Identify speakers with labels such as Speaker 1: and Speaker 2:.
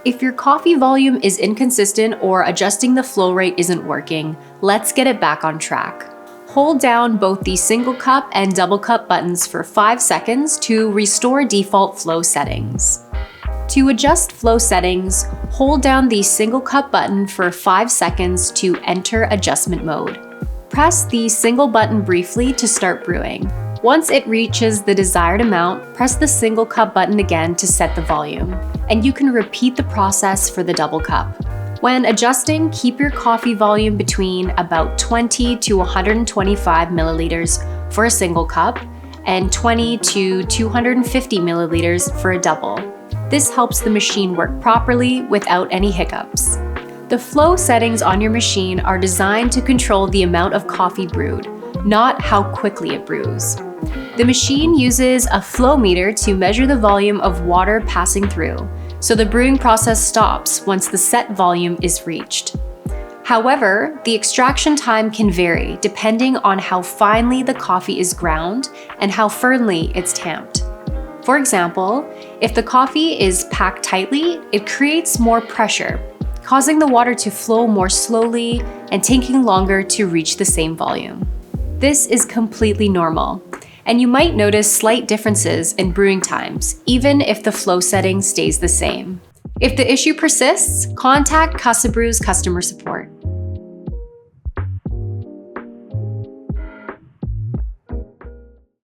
Speaker 1: If your coffee volume is inconsistent or adjusting the flow rate isn't working, let's get it back on track. Hold down both the single cup and double cup buttons for 5 seconds to restore default flow settings. To adjust flow settings, hold down the single cup button for 5 seconds to enter adjustment mode. Press the single button briefly to start brewing. Once it reaches the desired amount, press the single cup button again to set the volume, and you can repeat the process for the double cup. When adjusting, keep your coffee volume between about 20 to 125 milliliters for a single cup and 20 to 250 milliliters for a double. This helps the machine work properly without any hiccups. The flow settings on your machine are designed to control the amount of coffee brewed, not how quickly it brews. The machine uses a flow meter to measure the volume of water passing through, so the brewing process stops once the set volume is reached. However, the extraction time can vary depending on how finely the coffee is ground and how firmly it's tamped. For example, if the coffee is packed tightly, it creates more pressure, causing the water to flow more slowly and taking longer to reach the same volume. This is completely normal, and you might notice slight differences in brewing times, even if the flow setting stays the same. If the issue persists, contact Casabrews customer support.